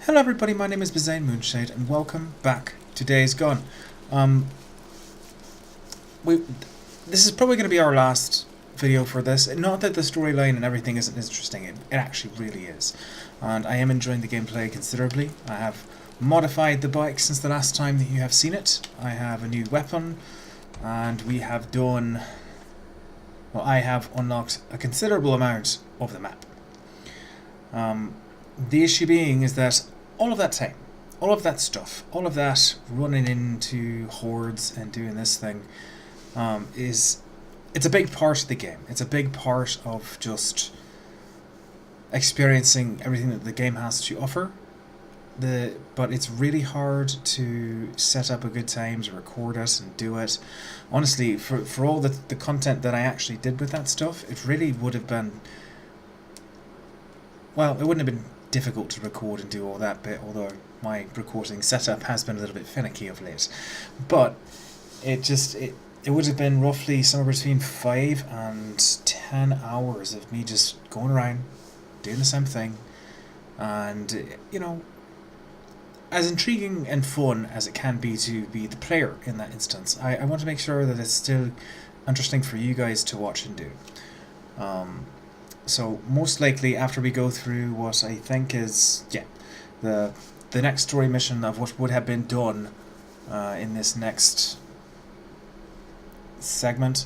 Hello everybody, my name is Bizane Moonshade and welcome back to Days Gone. This is probably going to be our last video for this. Not that the storyline and everything isn't interesting, it actually really is. And I am enjoying the gameplay considerably. I have modified the bike since the last time that you have seen it. I have a new weapon and we have done... well, I have unlocked a considerable amount of the map. The issue being is that all of that time, all of that stuff, all of that running into hordes and doing this thing, it's a big part of the game. It's a big part of just experiencing everything that the game has to offer. But it's really hard to set up a good time to record it and do it. Honestly, for all the content that I actually did with that stuff, it really would have been... well, it wouldn't have been difficult to record and do all that bit, although my recording setup has been a little bit finicky of late. But it would have been roughly somewhere between 5 and 10 hours of me just going around, doing the same thing, and, you know, as intriguing and fun as it can be to be the player in that instance, I want to make sure that it's still interesting for you guys to watch and do. So most likely after we go through what I think is, the next story mission of what would have been done in this next segment,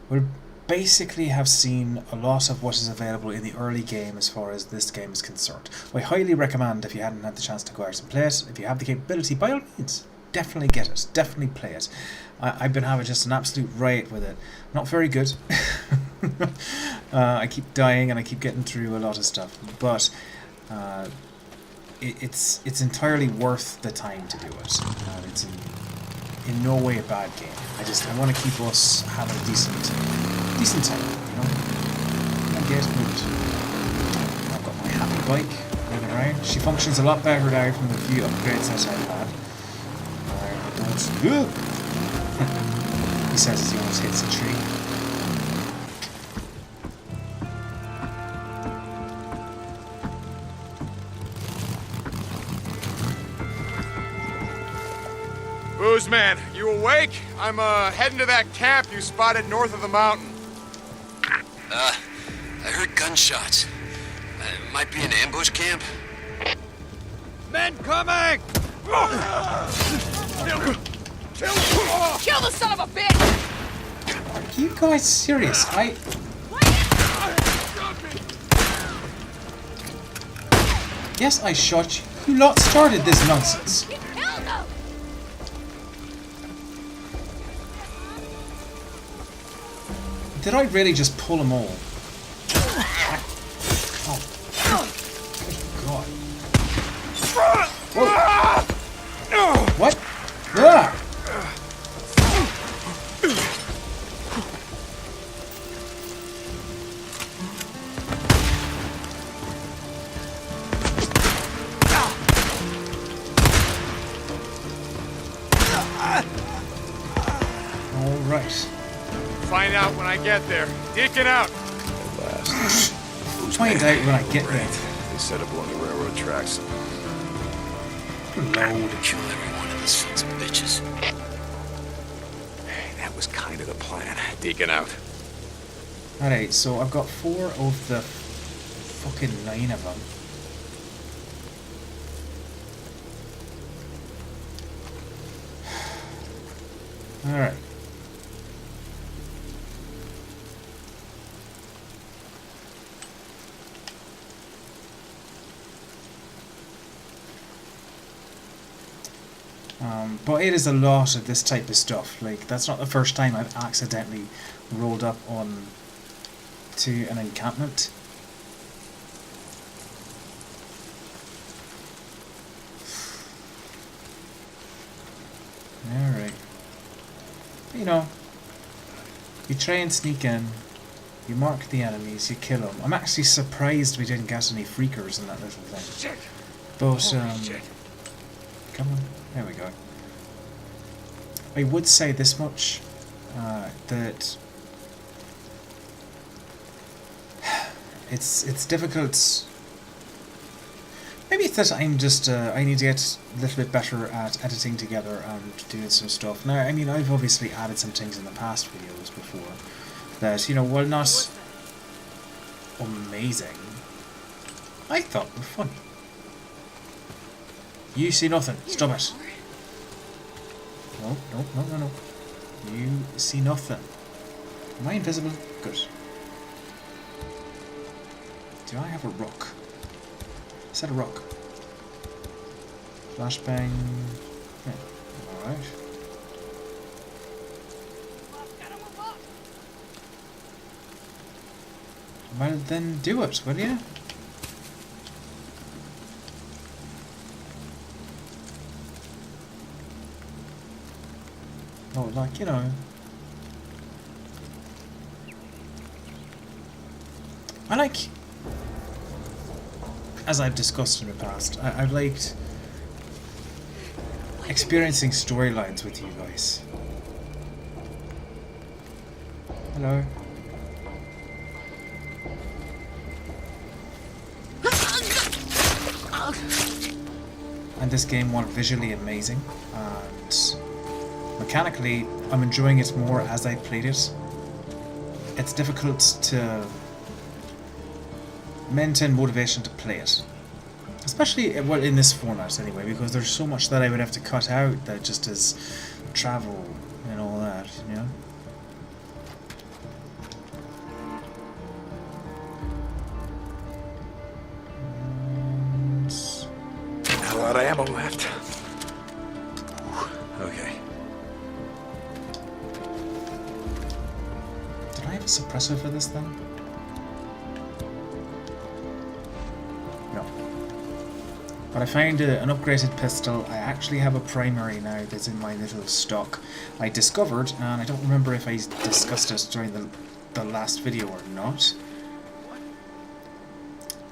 we'll basically have seen a lot of what is available in the early game as far as this game is concerned. I highly recommend, if you hadn't had the chance to go out and play it, if you have the capability, by all means, definitely get it, definitely play it. I've been having just an absolute riot with it. Not very good. I keep dying and I keep getting through a lot of stuff, but it's entirely worth the time to do it. It's in no way a bad game. I want to keep us having a decent time, you know. I get moved. I've got my happy bike moving around. She functions a lot better now from the few upgrades that I've had. I don't. He says as he almost hits a tree. Booze man, you awake? I'm heading to that camp you spotted north of the mountain. I heard gunshots. Might be an ambush camp. Men coming! Kill the son of a bitch! Are you guys serious? Yes, I shot you. You lot started this nonsense. Did I really just pull them all? Oh, God. Whoa. What? Ah! All right. Find out when I get there. Deacon out. At last. Find out when I get there. They set up along the railroad tracks. Load. Kill every one of these sons of bitches. That was kind of the plan. Deacon out. Alright, so I've got 4 of the fucking 9 of them. Alright. But it is a lot of this type of stuff. Like, that's not the first time I've accidentally rolled up on to an encampment. Alright. You know, you try and sneak in, you mark the enemies, you kill them. I'm actually surprised we didn't get any freakers in that little thing. But, come on, there we go. I would say this much, that it's difficult Maybe it's that I'm just, I need to get a little bit better at editing together and doing some stuff. Now, I mean, I've obviously added some things in the past videos before that, you know, while not amazing, I thought were funny. You see nothing. Stop it. No, no, no, no, no. You see nothing. Am I invisible? Good. Do I have a rock? Is that a rock? Flashbang. Yeah. Alright. Well then do it, will you? Oh, like, you know. I like, as I've discussed in the past, I've liked experiencing storylines with you guys. Hello. And this game was visually amazing, and mechanically I'm enjoying it more as I played it. It's difficult to maintain motivation to play it, especially well in this format anyway, because there's so much that I would have to cut out that just is travel and all that, you know. A lot of ammo left. Okay. Did I have a suppressor for this thing? No. But I found an upgraded pistol. I actually have a primary now that's in my little stock. I discovered, and I don't remember if I discussed it during the last video or not,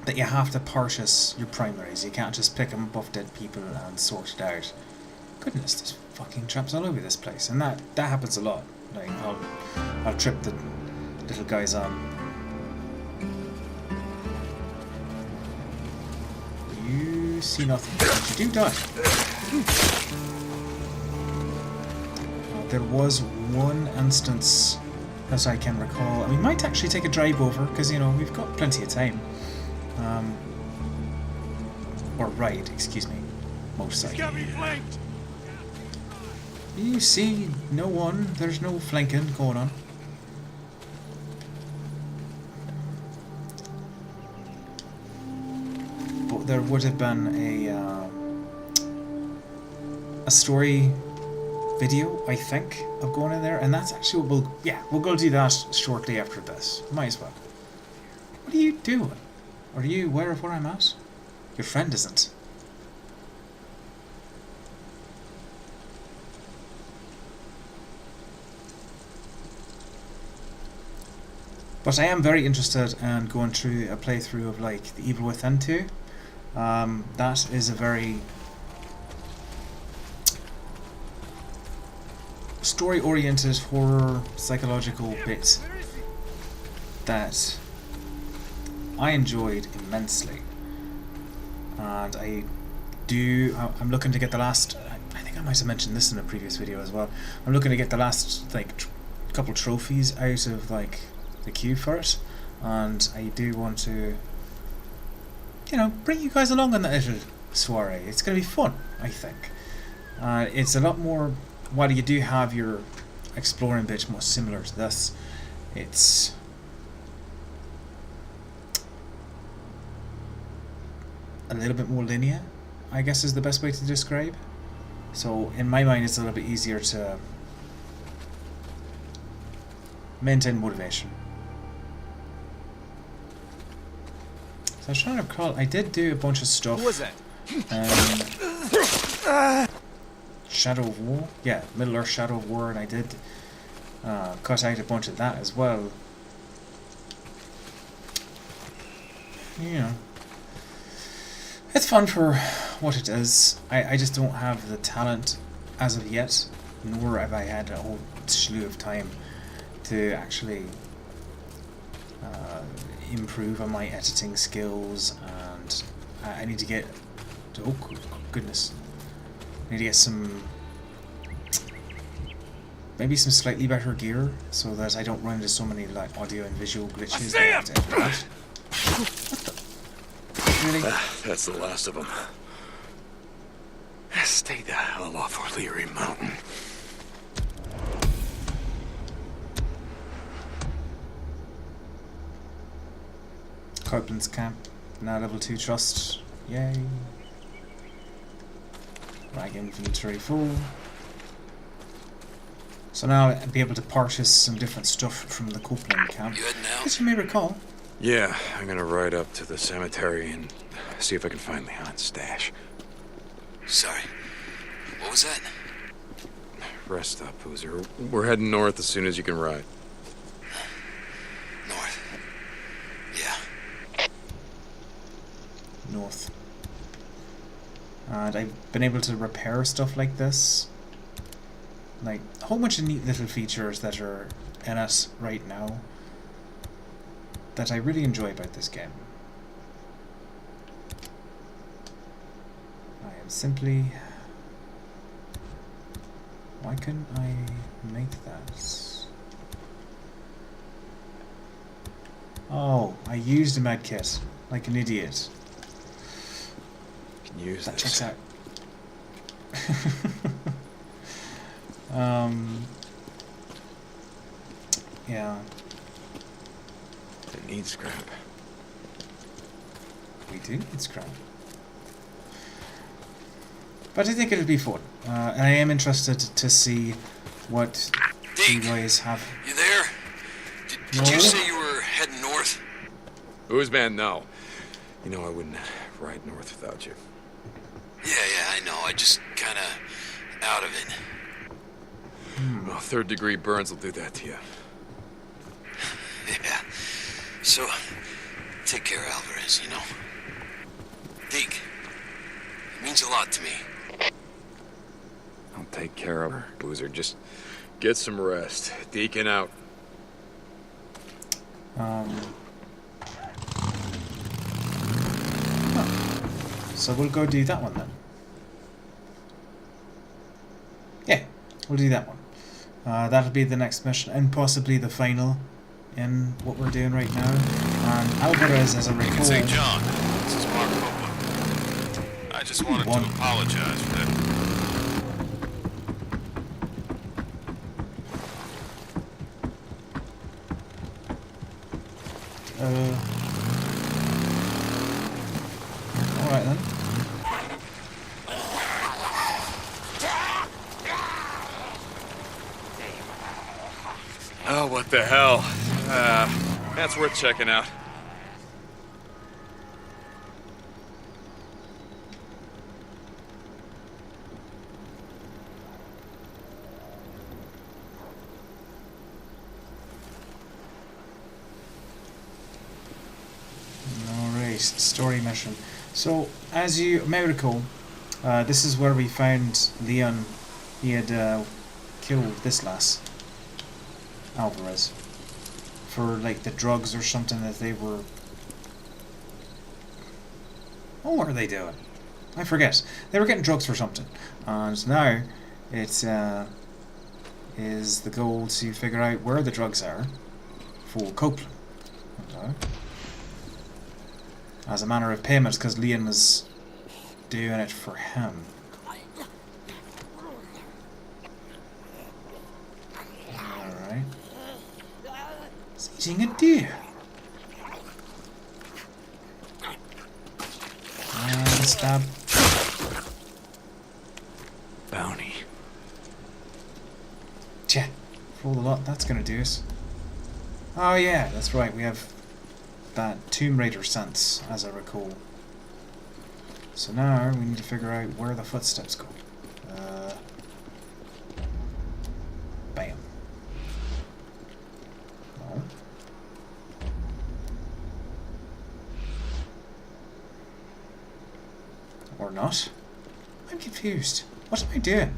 that you have to purchase your primaries. You can't just pick them above dead people and sort it out. Goodness, there's fucking traps all over this place, and that happens a lot. Like I'll trip the little guys on. You see nothing, but you do die. There was one instance, as I can recall, and we might actually take a drive over, because, you know, we've got plenty of time. Or ride, excuse me. Most likely. You see no one, there's no flanking going on. But there would have been a story video, I think, of going in there, and that's actually what we'll go do that shortly after this. Might as well. What are you doing? Are you aware of where I'm at? Your friend isn't. But I am very interested in going through a playthrough of like The Evil Within 2. That is a very story-oriented horror psychological bit that I enjoyed immensely, and I'm looking to get the last, I think I might have mentioned this in a previous video as well, I'm looking to get the last like couple trophies out of like the queue for it, and I do want to, you know, bring you guys along on that little soiree. It's going to be fun, I think. It's a lot more, while you do have your exploring bit more similar to this, it's a little bit more linear, I guess is the best way to describe. So in my mind it's a little bit easier to maintain motivation. So I was trying to recall, I did do a bunch of stuff. Who was that? Shadow of War? Yeah, Middle Earth Shadow of War, and I did cut out a bunch of that as well. You know, it's fun for what it is. I just don't have the talent as of yet, nor have I had a whole slew of time to actually improve on my editing skills, and I need to get Oh, goodness. Need to get some... maybe some slightly better gear, so that I don't run into so many like audio and visual glitches. That I have to implement. What the? Really? That's the last of them. Stay the hell off O'Leary Mountain. Copeland's camp. Now level 2 trust. Yay. Rag inventory full. So now I'll be able to purchase some different stuff from the Copeland camp. You heading out? As you may recall. Yeah, I'm gonna ride up to the cemetery and see if I can find Leon's stash. Sorry. What was that? Rest up, Boozer. We're heading north as soon as you can ride. North. Yeah. North. And I've been able to repair stuff like this. Like, a whole bunch of neat little features that are in it right now that I really enjoy about this game. I am simply... why couldn't I make that? Oh, I used a med kit like an idiot. Can use That this. checks out. Yeah, It needs scrap. we do need scrap. But I think it'll be fun. And I am interested to see what you Deke, guys have. you there? Did No. you say you were heading north? Boozman, no. You know I wouldn't ride north without you. Yeah, I know. I just kinda out of it. Well, third-degree burns will do that to you. Yeah. So, take care, Alvarez, you know? Deke, it means a lot to me. I'll take care of her, Boozer. Just get some rest. Deacon out. So we'll go do that one then. Yeah, we'll do that one. That'll be the next mission, and possibly the final in what we're doing right now. And Alvarez, as I recall... St. John, this is Mark Copeland. I just wanted One. to apologize for that. Alright then. Oh, what the hell? That's worth checking out. Alright, story mission. So, as you may recall, this is where we found Leon. He had killed this lass, Alvarez, for like the drugs or something that they were... Oh, what are they doing? I forget. They were getting drugs for something. And now it is the goal to figure out where the drugs are for Copeland. Okay. As a manner of payment, because Leon was doing it for him. Alright. He's eating a deer. And stab. Bounty. Tja, for all the lot that's gonna do us. Oh yeah, that's right, we have that Tomb Raider sense, as I recall. So now we need to figure out where the footsteps go. Bam. No. Or not. I'm confused. What am I doing?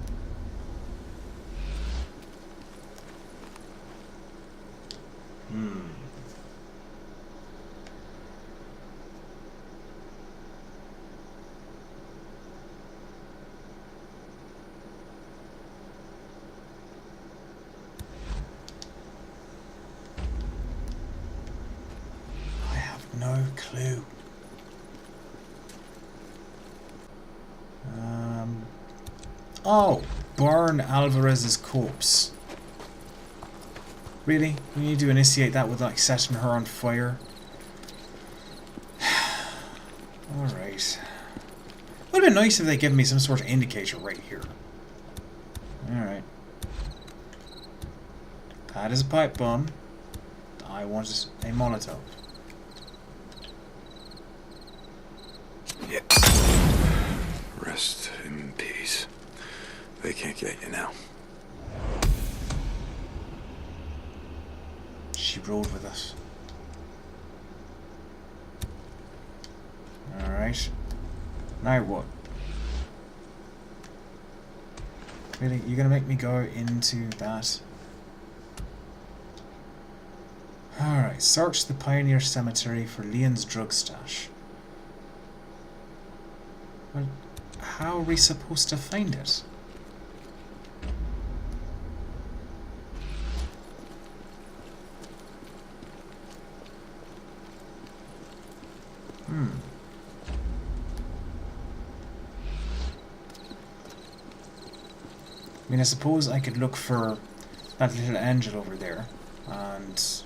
Oh, burn Alvarez's corpse. Really? We need to initiate that with like setting her on fire? Alright. Would have been nice if they given me some sort of indicator right here. Alright. That is a pipe bomb. I wanted a Molotov. Yeah. Rest in peace. They can't get you now. She rode with us. Alright. Now what? Really? You're gonna make me go into that? Alright, search the Pioneer Cemetery for Leon's drug stash. Well, how are we supposed to find it? I mean, I suppose I could look for that little angel over there and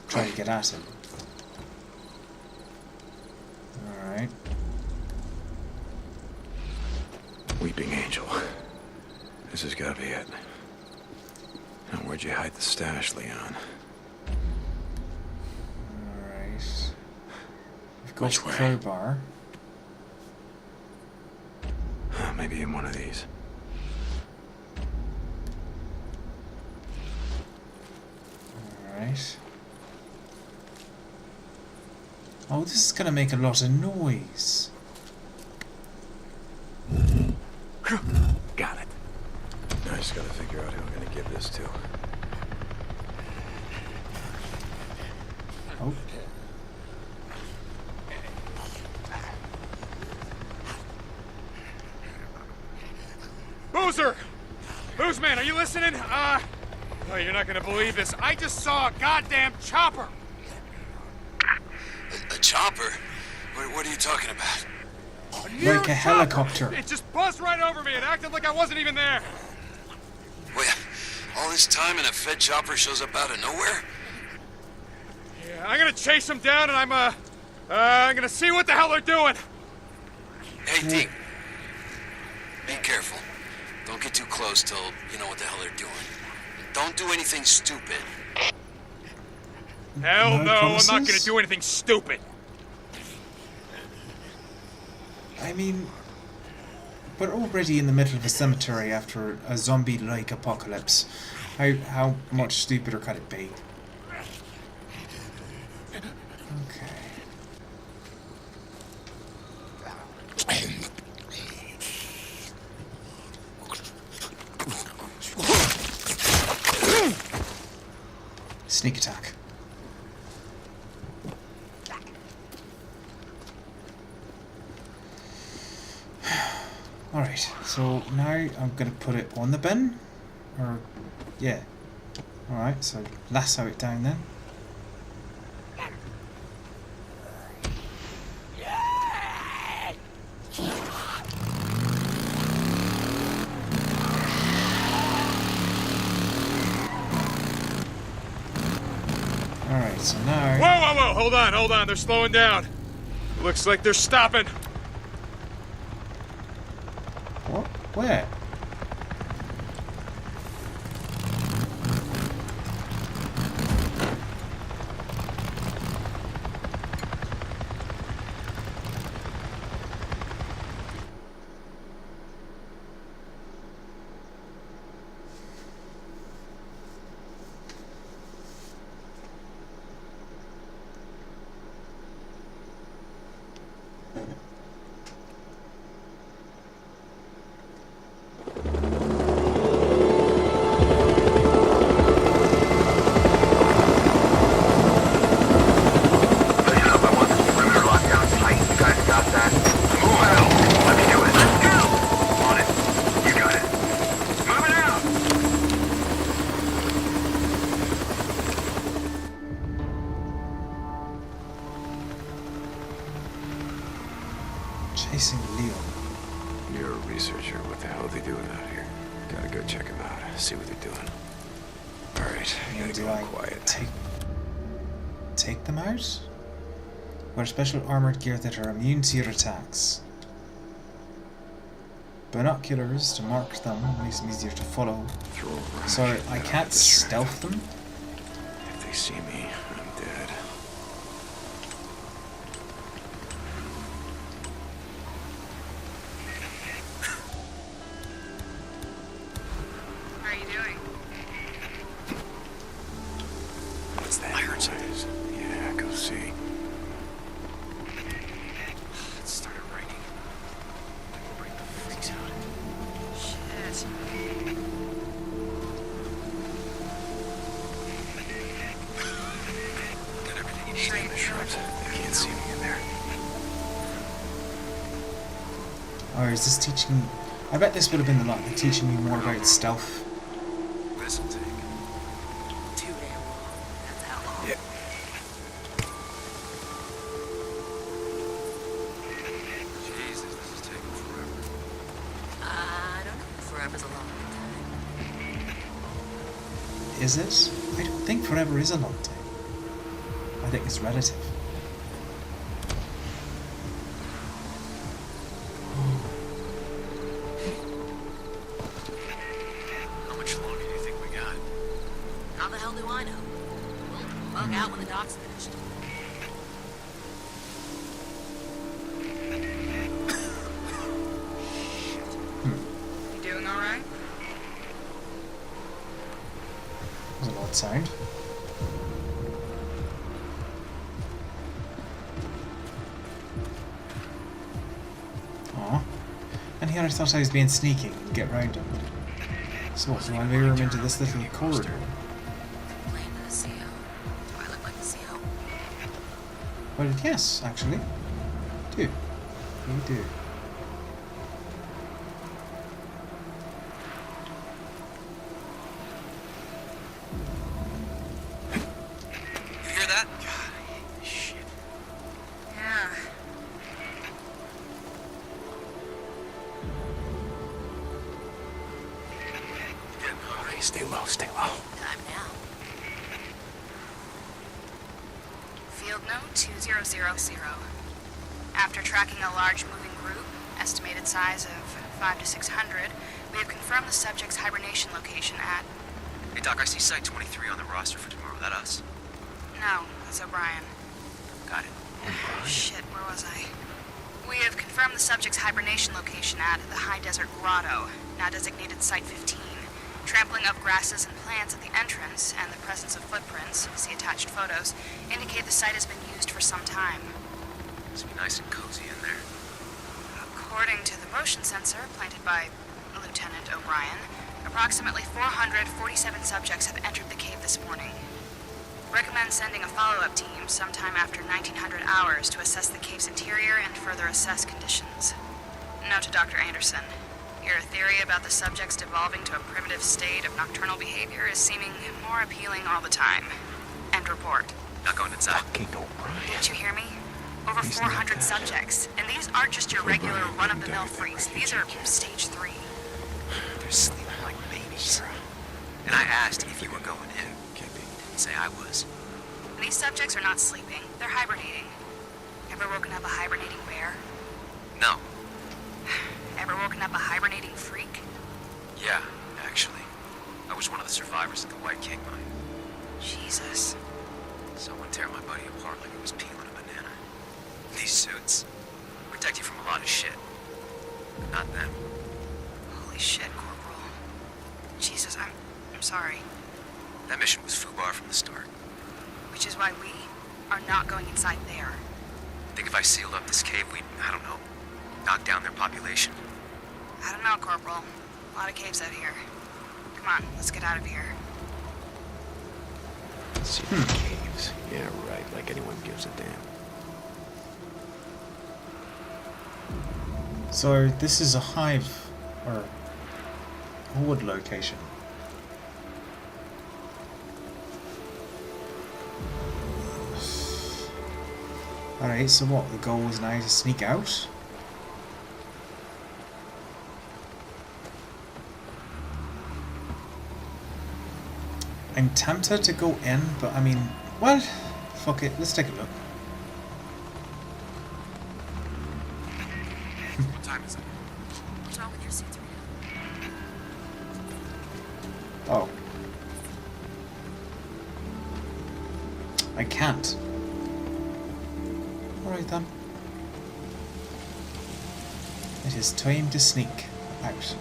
try to get at him. Alright. Weeping Angel. This has got to be it. Now, where'd you hide the stash, Leon? Alright. We've got Which the way? crowbar. Maybe in one of these. Alright. Oh, this is gonna make a lot of noise. Got it. I just gotta figure out who I'm gonna give this to. Oh. Boozer! Boozman, are you listening? Oh, you're not gonna believe this. I just saw a goddamn chopper! A chopper? What are you talking about? Near Like a helicopter. It just buzzed right over me and acted like I wasn't even there. Wait, all this time and a Fed chopper shows up out of nowhere? Yeah, I'm gonna chase them down and I'm gonna see what the hell they're doing. Hey, Deke. Be careful. Don't get too close till you know what the hell they're doing. Don't do anything stupid. Hell No no, I'm not promises? gonna do anything stupid. I mean, we're already in the middle of a cemetery after a zombie-like apocalypse. How much stupider could it be? Okay. Sneak attack. Alright, so now I'm gonna put it on the bin. Or, yeah. Alright, so lasso it down then. Alright, so now... Whoa, hold on, they're slowing down. Looks like they're stopping. What? Where? Chasing Leon. You're a researcher. What the hell are they doing out here? Gotta go check them out. See what they're doing. Alright, gotta Do go I quiet. take them out? Wear special armored gear that are immune to your attacks. Binoculars to mark them makes them easier to follow. Throw a rock So at I them, can't get distracted. stealth them? If they see me, I'm dead. How are you doing? What's that? I heard something. Yeah, go see. It started raining. Bring the freaks out. Shit. Got everything you need. Sure in you the do. shrubs. They can't see me in there. Or is this teaching... I bet this would have been the lot, teaching me more about stealth. This'll take. Too damn long. That's how long. Yeah. Jesus, this is taking forever. I don't know. Forever's a long time. Is it? I don't think forever is a long time. I think it's relative. How much longer do you think we got? How the hell do I know? We'll bug out when the dock's finished. You doing all right? That was an odd sound. Aw. And here I thought I was being sneaky and get round him. So what, do I lure him into this little corridor? Playing to the CO. Do I look like the CO? Well, yes, actually. Do. You do. You hear that? Shit. Yeah. Getting hungry. Stay low, stay low. Time now. Field note 2000. After tracking a large moving group, estimated size of 5 to 600, we have confirmed the subject's hibernation location at... Hey, Doc, I see Site 23 on the roster for tomorrow. That us? No, that's O'Brien. Got it. Shit, where was I? We have confirmed the subject's hibernation location at the High Desert Grotto, now designated Site 15. Trampling of grasses and plants at the entrance and the presence of footprints, see attached photos, indicate the site has been used for some time. Must be nice and cozy in there. According to the motion sensor planted by Lieutenant O'Brien, approximately 447 subjects have entered the cave this morning. Recommend sending a follow-up team sometime after 1900 hours to assess the cave's interior and further assess conditions. Note to Dr. Anderson. Your theory about the subjects devolving to a primitive state of nocturnal behavior is seeming more appealing all the time. End report. Not going inside. Fucking O'Brien. Did you hear me? Over He's not 400 that. subjects, and these aren't just your regular O'Brien run-of-the-mill wouldn't die freaks. that These way. are stage 3. They're sleeping like babies. And I asked if you were going in. Can't be. Didn't say I was. These subjects are not sleeping. They're hibernating. Ever woken up a hibernating bear? No. Ever woken up a hibernating freak? Yeah, actually. I was one of the survivors at the White King mine. Jesus. Someone tear my buddy apart like it was peeling a banana. These suits protect you from a lot of shit. But not them. Holy shit, Corporal. Jesus, I'm sorry. That mission was FUBAR from the start. Which is why we are not going inside there. I think if I sealed up this cave, we'd, I don't know, knock down their population. I don't know, Corporal. A lot of caves out here. Come on, let's get out of here. Secret caves. Yeah, right. Like anyone gives a damn. So this is a hive or horde location. Alright, so what? The goal is now to sneak out? I'm tempted to go in, but I mean, well, fuck it, let's take a look. What time is it? What's wrong with your suits, Rita? Oh. I can't. Alright then. It is time to sneak out.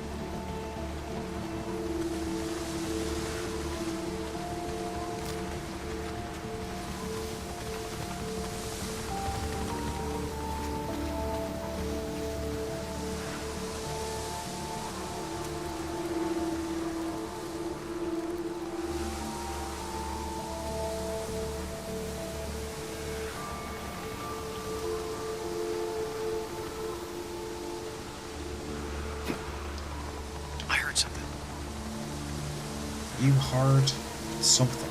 I heard something. You heard something.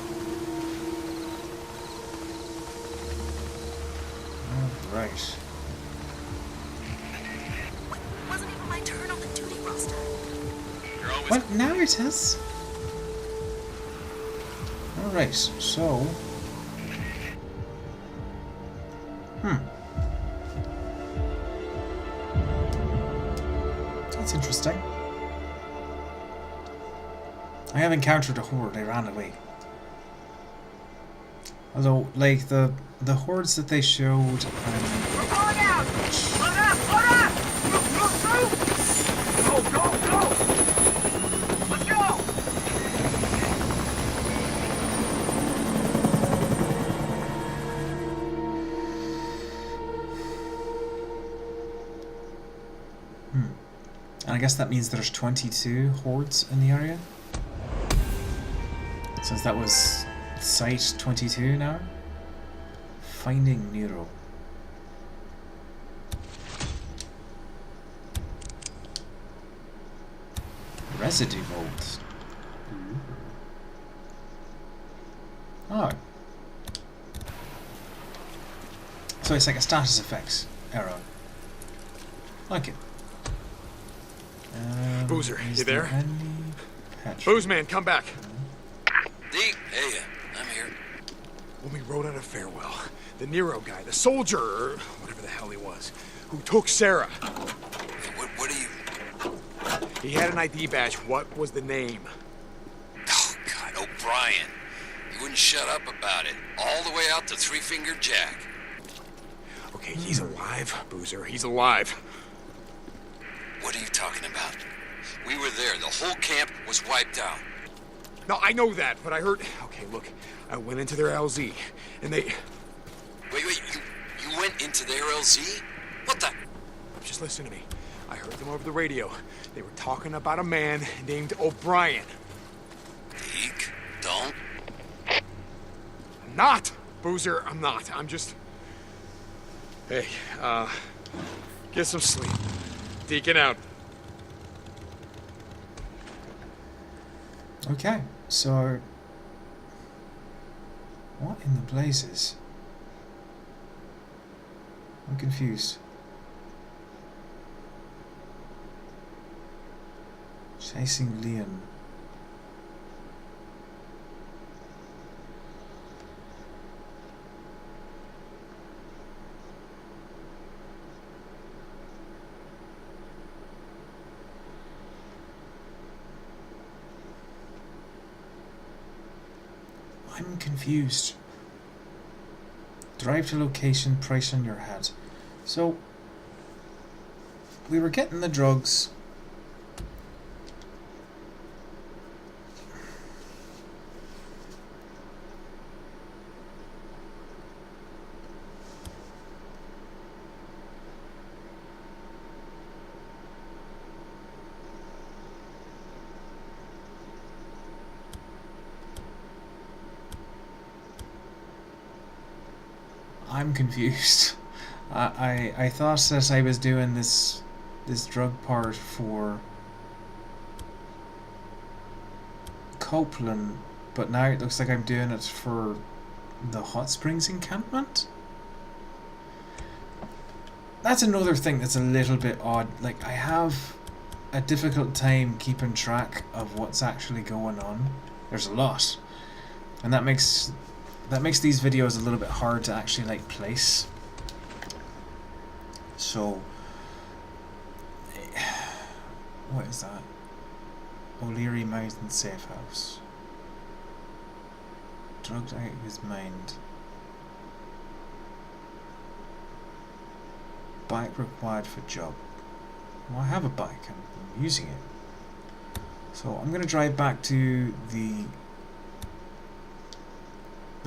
Alright. Wasn't even my turn on the duty roster. You're always Well, now it is. Alright, so... That's interesting. I have encountered a horde, they ran away. Although, like, the hordes that they showed... We're pulling out! Load up! Load up! Move! Go! Go! Go! Let's go! And I guess that means there's 22 hordes in the area. Since that was Site 22 now. Finding Nero. Residue vault. Oh. So it's like a status effects arrow. Like it. Boozer, is you there? Any petrol? Boozman, come back. Deke, hey, I'm here. When we rode out of Farewell, the Nero guy, the soldier, or whatever the hell he was, who took Sarah, Hey, what are you... he had an ID badge. What was the name? Oh, God, O'Brien. You wouldn't shut up about it. All the way out to Three Finger Jack. Okay, he's alive, Boozer. He's alive. What are you talking about? We were there. The whole camp was wiped out. No, I know that, but I heard... Okay, look, I went into their LZ, and they... Wait, you went into their LZ? What the... Just listen to me. I heard them over the radio. They were talking about a man named O'Brien. Deke, don't... I'm not, Boozer, I'm not. I'm just... Hey, get some sleep. Deacon out. Okay, so what in the blazes? I'm confused. Chasing Liam. I'm confused. Drive to location, price on your head. So, we were getting the drugs. I'm confused. I thought that I was doing this drug part for Copeland, but now it looks like I'm doing it for the Hot Springs encampment. That's another thing that's a little bit odd. Like, I have a difficult time keeping track of what's actually going on. There's a lot. and that makes these videos a little bit hard to actually like place. So, what is that? O'Leary Mountain Safe House. Drugged out of his mind. Bike required for job. Well, I have a bike. I'm using it. So I'm going to drive back to the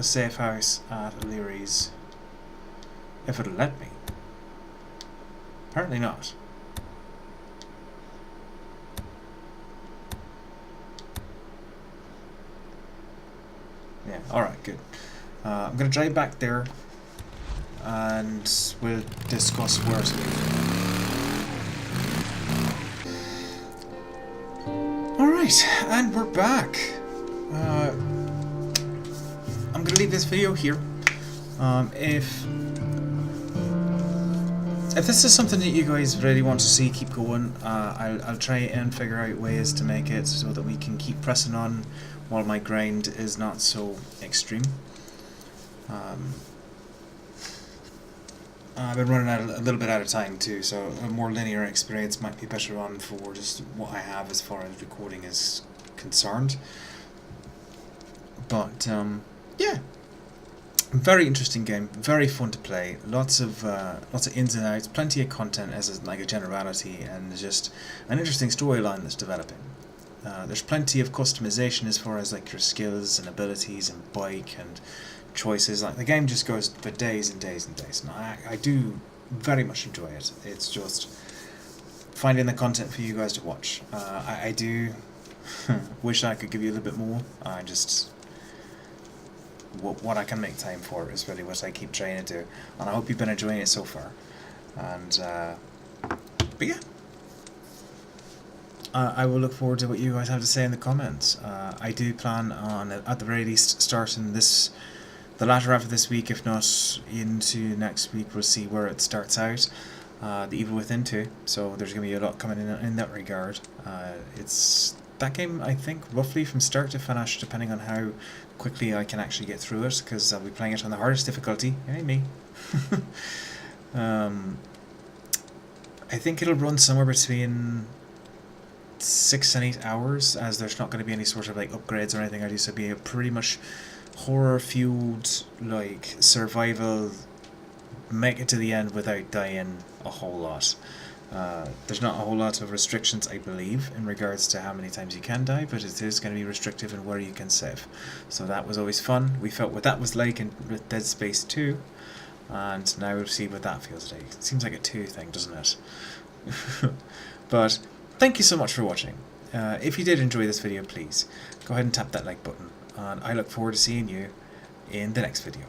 safe house at O'Leary's. If it'll let me. Apparently not. Yeah, alright, good. I'm going to drive back there and we'll discuss where to leave. Alright, and we're back. I'm going to leave this video here. If this is something that you guys really want to see keep going, I'll try and figure out ways to make it so that we can keep pressing on while my grind is not so extreme. I've been running out a little bit out of time too, so a more linear experience might be better on for just what I have as far as recording is concerned. But yeah, very interesting game, very fun to play. Lots of ins and outs, plenty of content as like a generality, and just an interesting storyline that's developing. There's plenty of customization as far as like your skills and abilities and bike and choices. Like the game just goes for days and days and days, and I do very much enjoy it. It's just finding the content for you guys to watch. I do wish I could give you a little bit more. I just what I can make time for is really what I keep trying to do, and I hope you've been enjoying it so far. And but yeah, I will look forward to what you guys have to say in the comments. I do plan on, at the very least, starting the latter half of this week, if not into next week. We'll see where it starts out. The Evil Within 2, so there's going to be a lot coming in that regard. It's that game, I think, roughly from start to finish, depending on how quickly I can actually get through it, because I'll be playing it on the hardest difficulty. Hey, me. I think it'll run somewhere between 6 and 8 hours, as there's not going to be any sort of like upgrades or anything. I used to be a pretty much horror-fueled, like, survival, make it to the end without dying a whole lot. There's not a whole lot of restrictions, I believe, in regards to how many times you can die, but it is going to be restrictive in where you can save. So that was always fun. We felt what that was like with Dead Space 2, and now we'll see what that feels like. It seems like a 2 thing, doesn't it? But thank you so much for watching. If you did enjoy this video, please go ahead and tap that like button, and I look forward to seeing you in the next video.